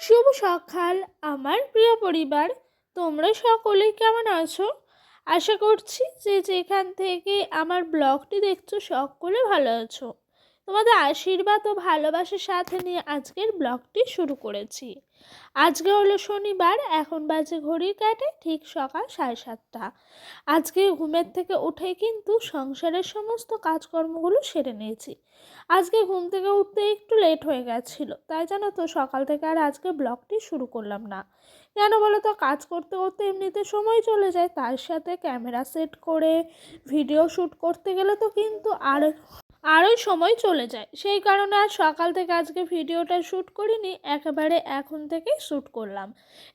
শুভ সকাল আমার প্রিয় পরিবার। তোমরা সকলেই কেমন আছো? আশা করছি যে যেখান থেকে আমার ব্লগটি দেখছো সকলে ভালো আছো। তোমাদের আশীর্বাদ ও ভালোবাসার সাথে নিয়ে আজকের ব্লগটি শুরু করেছি। আজকে হলো শনিবার, এখন বাজে ঘড়ির কাঁটায় ঠিক সকাল 7:30। আজকে ঘুমের থেকে উঠে কিন্তু সংসারের সমস্ত কাজকর্মগুলো সেরে নিয়েছি। আজকে ঘুম থেকে উঠতে একটু লেট হয়ে গেছিলো, তাই জানো তো সকাল থেকে আর আজকে ব্লগটি শুরু করলাম না। কেন বলো তো, কাজ করতে করতে এমনিতে সময় চলে যায়, তার সাথে ক্যামেরা সেট করে ভিডিও শ্যুট করতে গেলে তো কিন্তু আরোই সময় চলে যায়। সেই কারণে আর সকাল থেকে আজকে ভিডিওটা শ্যুট করিনি, একেবারে এখন থেকেই শ্যুট করলাম।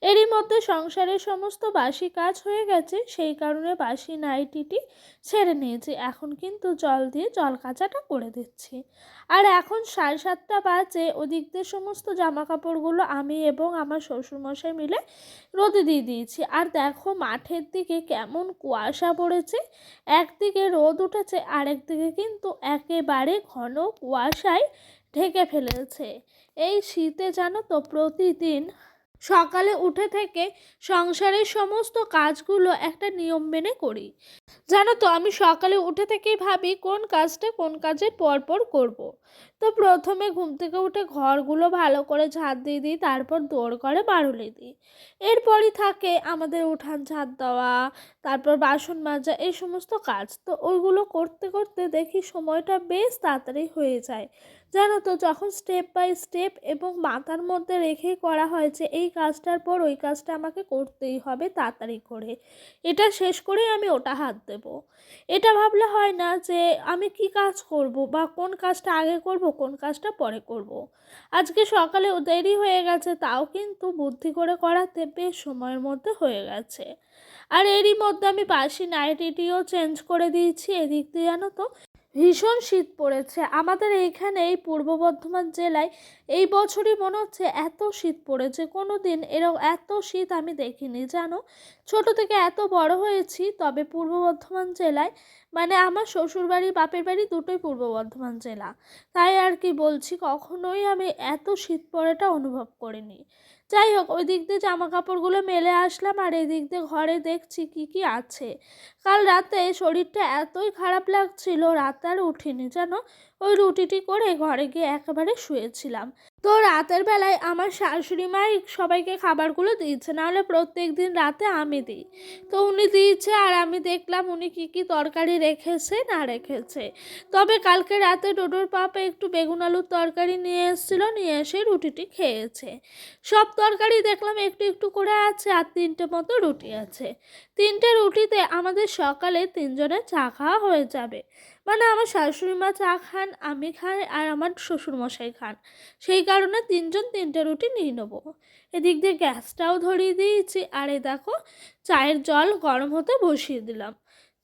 এরই মধ্যে সংসারের সমস্ত বাসি কাজ হয়ে গেছে, সেই কারণে বাসি নাইটিটি ছেড়ে নিয়েছি। এখন কিন্তু জল দিয়ে জল কাচাটা করে দিচ্ছি। আর এখন 7:30 বাজে, ওদিক দিয়ে সমস্ত জামা কাপড়গুলো আমি এবং আমার শ্বশুরমশাই মিলে রোদে দিয়ে দিয়েছি। আর দেখো মাঠের দিকে কেমন কুয়াশা পড়েছে, একদিকে রোদ উঠেছে আর একদিকে কিন্তু একেবারে ঘন কুয়াশায় ঢেকে ফেলেছে। এই শীতে জানো তো প্রতিদিন সকালে উঠে থেকে সংসারের সমস্ত কাজগুলো একটা নিয়ম মেনে করি। জানো তো আমি সকালে উঠে থেকেই ভাবি কোন কাজটা কোন কাজের পরপর করব। তো প্রথমে ঘুম থেকে উঠে ঘরগুলো ভালো করে ঝাঁট দিয়ে দিই, তারপর দৌড় করে বারুলি দিই। এরপরই থাকে আমাদের উঠান ঝাঁট দেওয়া, তারপর বাসন মাজা, এই সমস্ত কাজ। তো ওইগুলো করতে করতে দেখি সময়টা বেশ তাড়াতাড়ি হয়ে যায়। জানো তো যখন স্টেপ বাই স্টেপ এবং মাথার মধ্যে রেখেই করা হয় যে এই কাজটার পর ওই কাজটা আমাকে করতেই হবে তাড়াতাড়ি করে, এটা শেষ করেই আমি ওটা হাত দেব, এটা ভাবলে হয় না যে আমি কি কাজ করব বা কোন কাজটা আগে করব কোন কাজটা পরে করব। আজকে সকালে দেরি হয়ে গেছে, তাও কিন্তু বুদ্ধি করে করাতে বেশ সময়ের মধ্যে হয়ে গেছে। আর এরই মধ্যে আমি বাসি নাইটিটিও চেঞ্জ করে দিয়েছি। এদিক দিয়ে জানো তো ভীষণ শীত পড়েছে আমাদের এইখানে, এই পূর্ব বর্ধমান জেলায় এই বছরই মনে হচ্ছে এত শীত পড়েছে, কোনো দিন এরকম এত শীত আমি দেখিনি জানো। ছোট থেকে এত বড় হয়েছি, তবে পূর্ব বর্ধমান জেলায় মানে আমার শ্বশুরবাড়ি বাপের বাড়ি দুটোই পূর্ব বর্ধমান জেলা, তাই আর কি বলছি, কখনোই আমি এত শীত পড়াটা অনুভব করিনি। যাই হোক, ওই দিক দিয়ে জামা কাপড়গুলো মেলে আসলাম আর এদিক দিয়ে ঘরে দেখছি কি কি আছে। কাল রাতে শরীরটা এতই খারাপ লাগছিল, রাতে আর উঠিনি জানো। ওই রুটিটি করে ঘরে গিয়ে একেবারে শুয়েছিলাম। তো রাতের বেলায় আমার শাশুড়ি মাই সবাইকে খাবারগুলো দিয়েছে, নাহলে প্রত্যেক দিন রাতে আমি দিই। তো উনি দিয়েছে আর আমি দেখলাম উনি কি কি তরকারি রেখেছে না রেখেছে। তবে কালকে রাতে ডোডোর পাপা একটু বেগুন আলুর তরকারি নিয়ে এসেছিলো, নিয়ে এসে রুটিটি খেয়েছে। সব তরকারি দেখলাম একটু একটু করে আছে আর 3টে মতো রুটি আছে। 3টে রুটিতে আমাদের সকালে 3জনের চা খাওয়া হয়ে যাবে। মানে আমার শাশুড়ি মা চা খান, আমি খাই আর আমার শ্বশুরমশাই খান, সেই কারণে 3জন 3টে রুটি নিয়ে নেবো। এদিক দিয়ে গ্যাসটাও ধরিয়ে দিয়েছি আর এই দেখো চায়ের জল গরম হতে বসিয়ে দিলাম।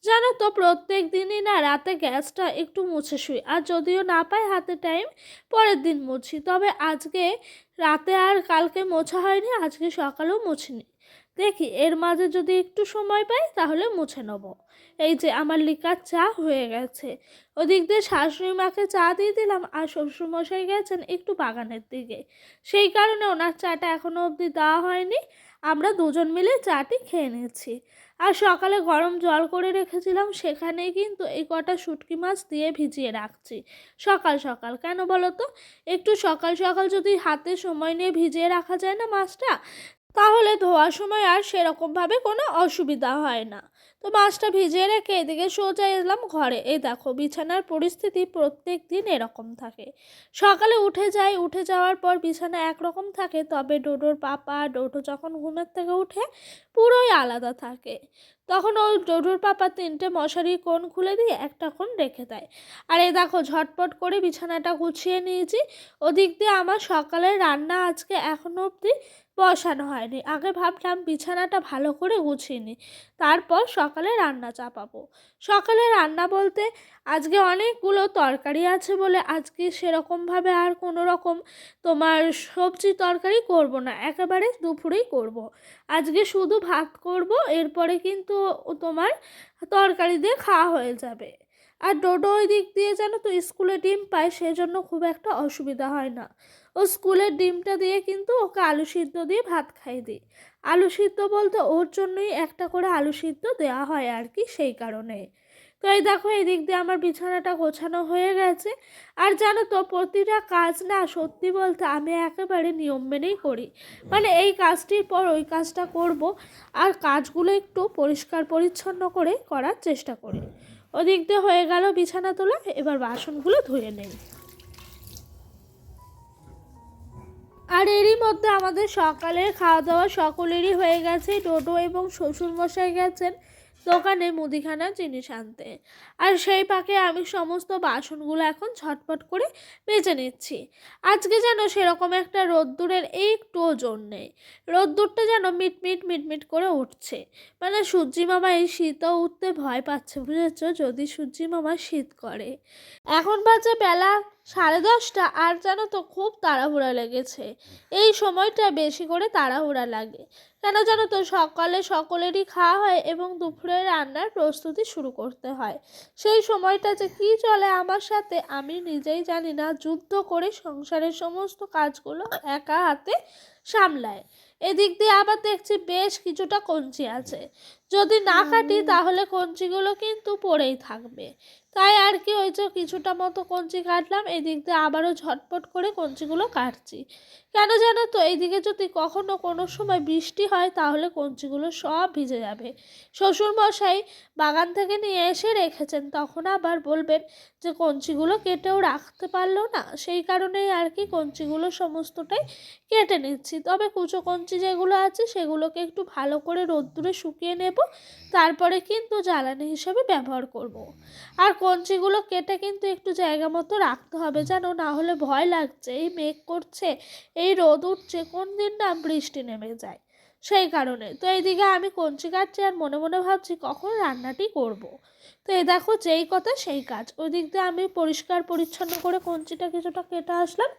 জানো তো প্রত্যেক দিনই না রাতে গ্যাসটা একটু মুছে শুই, আর যদিও না পাই হাতে টাইম পরের দিন মুছি। তবে আজকে রাতে আর কালকে মোছা হয়নি, আজকে সকালেও মুছিনি। দেখি এর মাঝে যদি একটু সময় পাই তাহলে মুছে নেব। এই যে আমার লিকার চা হয়ে গেছে। ওদিক দিয়ে শাশুড়ি মাকে চা দিয়ে দিলাম আর শ্বশুরমশাই গেছেন একটু বাগানের দিকে, সেই কারণে ওনার চাটা এখনও অবধি দেওয়া হয়নি। আমরা দুজন মিলে চাটি খেয়ে নিয়েছি। আর সকালে গরম জল করে রেখেছিলাম, সেখানেই কিন্তু এই কটা শুটকি মাছ দিয়ে ভিজিয়ে রাখছি সকাল সকাল। কেন বলো তো, একটু সকাল সকাল যদি হাতে সময় নিয়ে ভিজিয়ে রাখা যায় না মাছটা, তাহলে ধোয়ার সময় আর সেরকমভাবে কোনো অসুবিধা হয় না। তো মাছটা ভিজিয়ে রেখে এদিকে সোজা এলাম ঘরে। এই দেখো বিছানার পরিস্থিতি প্রত্যেক দিন এরকম থাকে, সকালে উঠে যাই, উঠে যাওয়ার পর বিছানা একরকম থাকে, তবে ডোডোর পাপা ডোডো যখন ঘুমের থেকে উঠে পুরোই আলাদা থাকে। তখন ওই ডোডোর পাপা 3টে মশারির কোণ খুলে দিয়ে একটা কোণ রেখে দেয়। আর এই দেখো ঝটপট করে বিছানাটা গুছিয়ে নিয়েছি। ওদিক দিয়ে আমার সকালের রান্না আজকে এখনো অবধি বসানো হয়নি। আগে ভাবলাম বিছানাটা ভালো করে গুছিয়ে নিই, তারপর সকালে রান্না চাপাবো। সকালে রান্না বলতে আজকে অনেকগুলো তরকারি আছে বলে আজকে সেরকমভাবে আর কোনো রকম তোমার সবজি তরকারি করব না, একেবারে দুপুরেই করব। আজকে শুধু ভাত করব, এরপরে কিন্তু তোমার তরকারি দিয়ে খাওয়া হয়ে যাবে। আর ডোডো ওই দিক দিয়ে যেন তো স্কুলে ডিম পায়, সেজন্য খুব একটা অসুবিধা হয় না। ও স্কুলের ডিমটা দিয়ে কিন্তু ওকে আলু সিদ্ধ দিয়ে ভাত খাইয়ে দিই। আলু সিদ্ধ বলতে ওর জন্যই একটা করে আলু সিদ্ধ দেওয়া হয় আর কি, সেই কারণে। তো এই দেখো এদিক দিয়ে আমার বিছানাটা গোছানো হয়ে গেছে। আর জানো তো প্রতিটা কাজ না সত্যি বলতে আমি একেবারে নিয়ম মেনেই করি, মানে এই কাজটির পর ওই কাজটা করব, আর কাজগুলো একটু পরিষ্কার পরিচ্ছন্ন করে করার চেষ্টা করি। ওদিক দিয়ে হয়ে গেল বিছানা তোলা, এবার বাসনগুলো ধুয়ে নেই। আর এরই মধ্যে আমাদের সকালের খাওয়া দাওয়া সকলেরই হয়ে গেছে। ডোডো এবং শ্বশুরমশাই গেছেন দোকানে মুদিখানার জিনিস আনতে, আর সেই ফাঁকে আমি সমস্ত বাসনগুলো এখন ঝটপট করে মেজে নিচ্ছি। আজকে যেন সেরকম একটা রোদ্দুরের একটুও জোর নেই, রোদ্দুরটা যেন মিটমিট মিটমিট করে উঠছে। মানে সূর্যি মামা এই শীতও উঠতে ভয় পাচ্ছে, বুঝেছ, যদি সূর্যি মামা শীত করে। এখন বাজে বেলা 10:30, আর জানো তো খুব তাড়াহুড়া লেগেছে। এই সময়টা বেশি করে তাড়াহুড়া লাগে কেন জানো তো, সকালে সকলেরই খাওয়া হয় এবং দুপুরে রান্নার প্রস্তুতি শুরু করতে হয়। সেই সময়টা যে কী চলে আমার সাথে আমি নিজেই জানি না। যুদ্ধ করে সংসারের সমস্ত কাজগুলো একা হাতে সামলায়। এদিক দিয়ে আবার দেখছি বেশ কিছুটা কঞ্চি আছে, যদি না কাটি তাহলে কঞ্চিগুলো কিন্তু পড়েই থাকবে। তাই আর কি, ওই যে কিছুটা মতো কঞ্চি কাটলাম, এদিক দিয়ে আবারও ঝটপট করে কঞ্চিগুলো কাটছি। কেন জানো তো, এইদিকে যদি কখনো কোনো সময় বৃষ্টি হয় তাহলে কঞ্চিগুলো সব ভিজে যাবে। শ্বশুরমশাই বাগান থেকে নিয়ে এসে রেখেছেন, তখন আবার বলবেন যে কঞ্চিগুলো কেটেও রাখতে পারলো না, সেই কারণেই আর কি কঞ্চিগুলো সমস্তটাই কেটে নিচ্ছি। তবে কুচো কঞ্চি যেগুলো আছে সেগুলোকে একটু ভালো করে রোদ্দুরে শুকিয়ে নেব, তারপরে কিন্তু জ্বালানি হিসেবে ব্যবহার করব। আর কঞ্চিগুলো কেটে কিন্তু একটু জায়গা মতো রাখতে হবে, যেন না হলে ভয় লাগছে, এই মেঘ করছে, এই রোদ উঠছে, কোন দিন না বৃষ্টি নেমে যায়, সেই কারণে। তো এইদিকে আমি কঞ্চি কাটছি আর মনে মনে ভাবছি কখন রান্নাটি করব। তো এই দেখো যেই কথা সেই কাজ, ওই দিক দিয়ে আমি পরিষ্কার পরিচ্ছন্ন করে কঞ্চিটা কিছুটা কেটে আসলাম,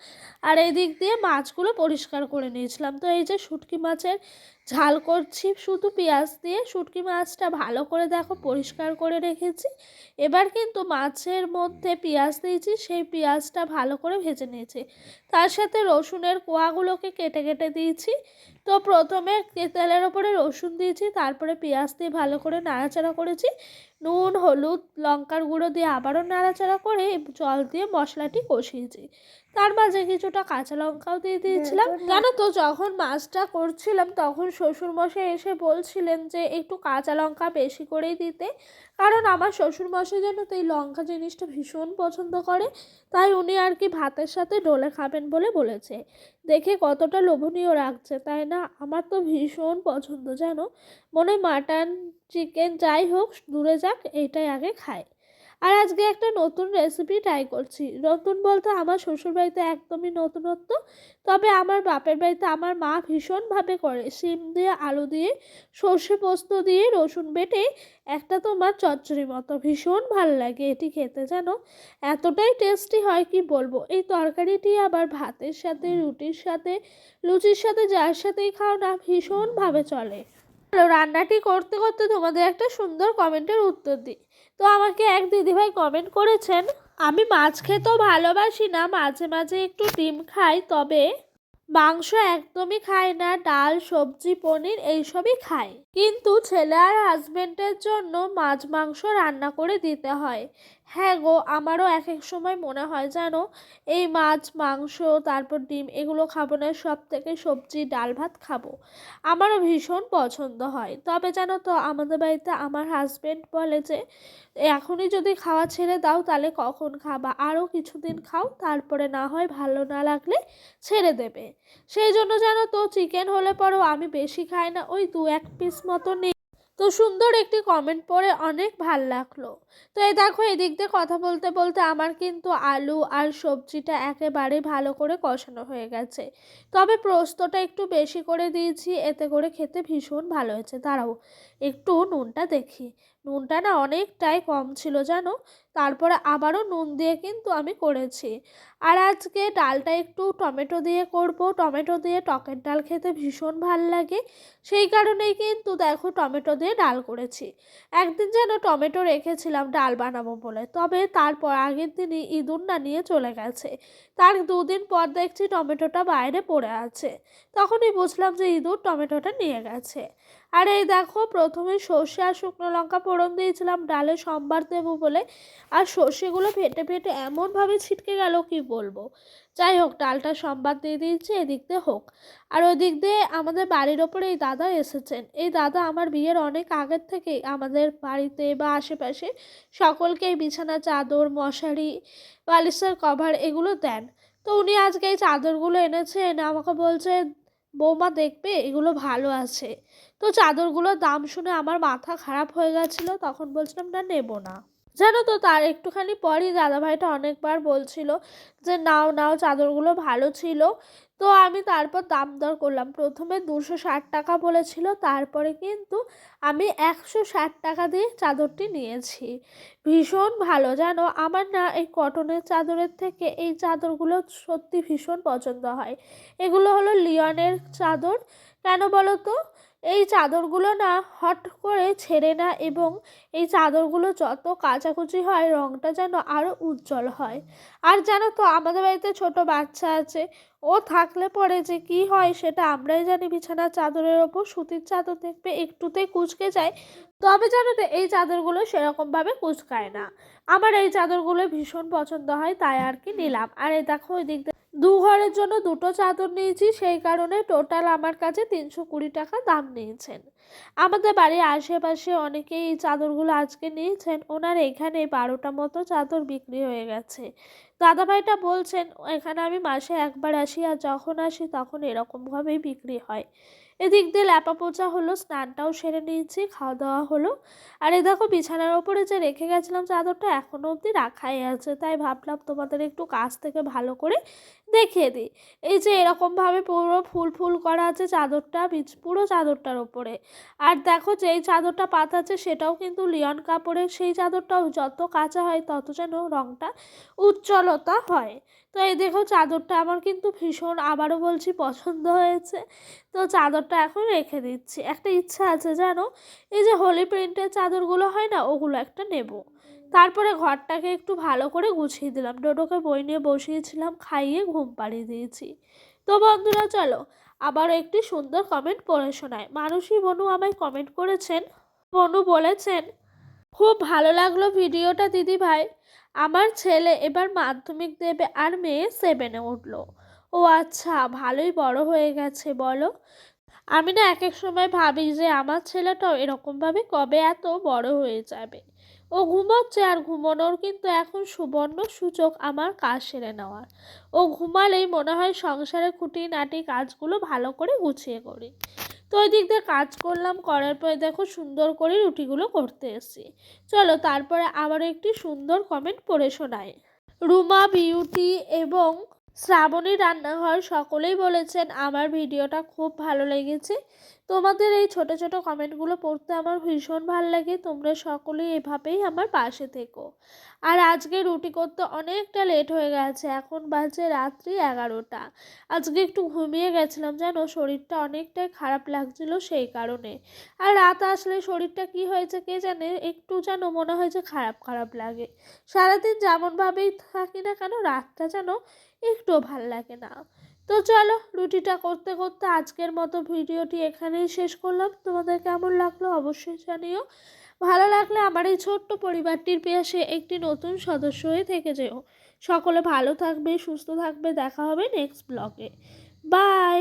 আর এই দিক দিয়ে মাছগুলো পরিষ্কার করে নিয়েছিলাম। তো এই যে শুটকি মাছের ঝাল করছি শুধু পেঁয়াজ দিয়ে, শুটকি মাছটা ভালো করে দেখো পরিষ্কার করে রেখেছি। এবার কিন্তু মাছের মধ্যে পেঁয়াজ দিয়েছি, সেই পেঁয়াজটা ভালো করে ভেজে নিয়েছি, তার সাথে রসুনের কোয়াগুলোকে কেটে কেটে দিয়েছি। তো প্রথমে তেলের ওপরে রসুন দিয়েছি, তারপরে পেঁয়াজ দিয়ে ভালো করে নাড়াচাড়া করেছি, নুন হলুদ লঙ্কার গুঁড়ো দিয়ে আবারও নাড়াচাড়া করে জল দিয়ে মশলাটি কষিয়েছি। তার মাঝে কিছুটা কাঁচা লঙ্কাও দিয়ে দিয়েছিলাম। জানো তো, যখন মাছটা করছিলাম তখন শ্বশুরমশাই এসে বলছিলেন যে একটু কাঁচা লঙ্কা বেশি করেই দিতে, কারণ আমার শ্বশুরমশাই যেন তো এই লঙ্কা জিনিসটা ভীষণ পছন্দ করে, তাই উনি আর কি ভাতের সাথে ডলে খাবেন বলে বলেছে। দেখে কতটা লোভনীয় লাগছে তাই না, আমার তো ভীষণ পছন্দ জানো, মনে মাটন চিকেন যাই হোক দূরে যাক, এইটাই আগে খায়। আর আজকে একটা নতুন রেসিপি ট্রাই করছি, নতুন বলতে আমার শ্বশুরবাড়িতে একদমই নতুনত্ব, তবে আমার বাপের বাড়িতে আমার মা ভীষণভাবে করে, শিম দিয়ে আলু দিয়ে সর্ষে পোস্ত দিয়ে রসুন বেটে একটা তোমার চচ্চড়ি মতো, ভীষণ ভালো লাগে এটি খেতে, জানো এতটাই টেস্টি হয় কি বলবো। এই তরকারিটি আবার ভাতের সাথে রুটির সাথে লুচির সাথে যার সাথেই খাও না ভীষণভাবে চলে। রান্নাটি করতে করতে তোমাদের একটা সুন্দর কমেন্টের উত্তর দিই। তো আমাকে এক দিদিভাই কমেন্ট করেছেন, আমি মাছ খেতেও ভালোবাসি না, মাঝে মাঝে একটু ডিম খাই, তবে মাংস একদমই খায় না, ডাল সবজি পনির এইসবই খায়, কিন্তু ছেলে আর হাজবেন্ডের জন্য মাছ মাংস রান্না করে দিতে হয়। হ্যাঁ গো, আমারও এক এক সময় মনে হয় জানো, এই মাছ মাংস তারপর ডিম এগুলো খাবো না, সব থেকে সবজি ডাল ভাত খাবো, আমারও ভীষণ পছন্দ হয়। তবে জানো তো আমাদের বাড়িতে আমার হাজবেন্ড বলে যে এখনই যদি খাওয়া ছেড়ে দাও তাহলে কখন খাবা, আরও কিছুদিন খাও, তারপরে না হয় ভালো না লাগলে ছেড়ে দেবে। সেই জন্য জানো তো চিকেন হলে পরেও আমি বেশি খাই না, ওই 2-1 পিস মতো নেই। তো সুন্দর একটি কমেন্ট পড়ে অনেক ভাল লাগলো। তো এই দেখো এদিক দিয়ে কথা বলতে বলতে আমার কিন্তু আলু আর সবজিটা একেবারে ভালো করে কষানো হয়ে গেছে, তবে পোস্তটা একটু বেশি করে দিয়েছি, এতে করে খেতে ভীষণ ভালো হয়েছে। দাঁড়াও একটু নুনটা দেখি, নুনটা না অনেকটাই কম ছিল জানো, তারপরে আবারও নুন দিয়ে কিন্তু আমি করেছি। আর আজকে ডালটা একটু টমেটো দিয়ে করব, টমেটো দিয়ে টকের ডাল খেতে ভীষণ ভাল লাগে, সেই কারণেই কিন্তু দেখো টমেটো দিয়ে দিয়ে ডাল করেছি। একদিন যেন টমেটো রেখেছিলাম ডাল বানাবো বলে, তবে তারপর আগের দিনই ইঁদুর না নিয়ে চলে গেছে। তার 2 দিন পর দেখছি টমেটোটা বাইরে পড়ে আছে। তখনই বুঝলাম যে ইঁদুর টমেটোটা নিয়ে গেছে। আর এই দেখো, প্রথমে সর্ষে আর শুকনো লঙ্কা ফোড়ন দিয়েছিলাম ডালে সম্বার দেবো বলে, আর সর্ষেগুলো ফেটে ফেটে এমনভাবে ছিটকে গেল কি বলবো। যাই হোক, ডালটা সম্বার দিয়ে দিয়েছি, এদিক দিয়ে হোক। আর ওই দিক দিয়ে আমাদের বাড়ির ওপরে এই দাদা এসেছেন। এই দাদা আমার বিয়ের অনেক আগের থেকেই আমাদের বাড়িতে বা আশেপাশে সকলকে এই বিছানা চাদর, মশারি, বালিশের কভার এগুলো দেন। তো উনি আজকে এই চাদরগুলো এনেছে, এনে আমাকে বলছে, বৌমা দেখবে এগুলো ভালো আছে। তো চাদরগুলোর দাম শুনে আমার মাথা খারাপ হয়ে গেছিলো, তখন বলছিলাম না, নেব না। জানো তো, তার একটুখানি পরই দাদাভাইটা অনেকবার বলছিল যে নাও নাও, চাদরগুলো ভালো ছিল। তো আমি তারপর দাম দর করলাম। প্রথমে 260 টাকা বলেছিল, তারপরে কিন্তু আমি 160 টাকা দিয়ে চাদরটি নিয়েছি। ভীষণ ভালো, জানো আমার না এই কটনের চাদরের থেকে এই চাদরগুলো সত্যি ভীষণ পছন্দ হয়। এগুলো হলো লিওনের চাদর। কেন বলো তো? এই চাদরগুলো না হট করে ছেড়ে না, এবং এই চাদরগুলো যত কাচাকুচি হয় রঙটা যেন আরও উজ্জ্বল হয়। আর জানো তো, আমাদের বাড়িতে ছোট বাচ্চা আছে, ও থাকলে পরে যে কি হয় সেটা আমরাই জানি। বিছানার চাদরের ওপর সুতির চাদর দেখবে একটুতেই কুঁচকে যায়, তবে জানো তো এই চাদরগুলো সেরকমভাবে কুঁচকায় না। আমার এই চাদরগুলো ভীষণ পছন্দ হয়, তাই আর কি নিলাম। আর এই দেখো, ওই দিক 2 ঘরের জন্য 2টো চাদর নিয়েছি, সেই কারণে টোটাল আমার কাছে 320 টাকা দাম নিয়েছেন। আমাদের বাড়ির আশেপাশে অনেকেই এই চাদরগুলো আজকে নিয়েছেন। ওনার এখানে 12টা মতো চাদর বিক্রি হয়ে গেছে। দাদাভাইটা বলছেন এখানে আমি মাসে একবার আসি, আর যখন আসি তখন এরকমভাবেই বিক্রি হয়। এদিক দিয়ে ল্যাপা পোছা হলো, স্নানটাও সেরে নিয়েছি, খাওয়া দাওয়া হলো। আর এই দেখো, বিছানার ওপরে যে রেখে গেছিলাম চাদরটা এখনও অবধি রাখাই আছে, তাই ভাবলাম তোমাদের একটু কাছ থেকে ভালো করে দেখিয়ে দিই। এই যে এরকমভাবে পুরো ফুল ফুল করা আছে চাদরটা, পুরো চাদরটার ওপরে। আর দেখো, যেই চাদরটা পাতা আছে সেটাও কিন্তু লিওন কাপড়ের। সেই চাদরটাও যত কাঁচা হয় তত যেন রঙটা উজ্জ্বলতা হয়। তো এই দেখো, চাদরটা আমার কিন্তু ভীষণ, আবারও বলছি, পছন্দ হয়েছে। তো চাদরটা এখন রেখে দিচ্ছি। একটা ইচ্ছা আছে জানো, এই যে হোলি প্রিন্টের চাদরগুলো হয় না, ওগুলো একটা নেব। তারপরে ঘরটাকে একটু ভালো করে গুছিয়ে দিলাম। ডোডোকে বই নিয়ে বসিয়েছিলাম, খাইয়ে ঘুম পাড়িয়ে দিয়েছি। তো বন্ধুরা, চলো আবারও একটি সুন্দর কমেন্ট পড়ে শোনায়। মানুষী বনু আমায় কমেন্ট করেছেন। বনু বলেছেন, খুব ভালো লাগলো ভিডিওটা দিদি ভাই। আমার ছেলে এবার মাধ্যমিক দেবে আর মেয়ে 7-এ উঠলো। ও আচ্ছা, ভালোই বড় হয়ে গেছে বলো। আমি না এক এক সময় ভাবি যে আমার ছেলেটাও এরকমভাবে কবে এত বড় হয়ে যাবে। ও ঘুমোচ্ছে, আর ঘুমানোর কিন্তু এখন সুবর্ণ সুযোগ আমার কাজ সেরে নেওয়ার। ও ঘুমালেই মনে হয় সংসারের খুঁটিনাটি কাজগুলো ভালো করে গুছিয়ে করি। তো ওই দিক দিয়ে কাজ করলাম, করার পরে দেখো সুন্দর করে রুটিগুলো করতে এসেছি। চলো তারপরে আবারও একটি সুন্দর কমেন্ট পড়ে শোনাই। রুমা বিউটি এবং শ্রাবণী রান্নাঘর সকলেই বলেছেন আমার ভিডিওটা খুব ভালো লেগেছে। তোমাদের এই ছোট ছোট কমেন্টগুলো পড়তে আমার ভীষণ ভালো লাগে। তোমরা সকলেই এভাবেই আমার পাশে থেকো। আর আজকে রুটি করতে অনেকটা লেট হয়ে গেছে, এখন বাজে রাত্রি 11টা। আজকে একটু ঘুমিয়ে গেছিলাম জানো, শরীরটা অনেকটাই খারাপ লাগছিল সেই কারণে। আর রাত আসলে শরীরটা কি হয়েছে কে জানে, একটু যেন মনে হয় যে খারাপ খারাপ লাগে। সারাদিন যেমনভাবেই থাকি না কেন, রাতটা যেন একটুও ভাল লাগে না। তো চলো, রুটিটা করতে করতে আজকের মতো ভিডিওটি এখানেই শেষ করলাম। তোমাদের কেমন লাগলো অবশ্যই জানিও। ভালো লাগলে আমার এই ছোট্ট পরিবারটির পাশে একটি নতুন সদস্য হয়ে থেকে যেও। সকলে ভালো থাকবে, সুস্থ থাকবে। দেখা হবে নেক্সট ব্লগে। বাই।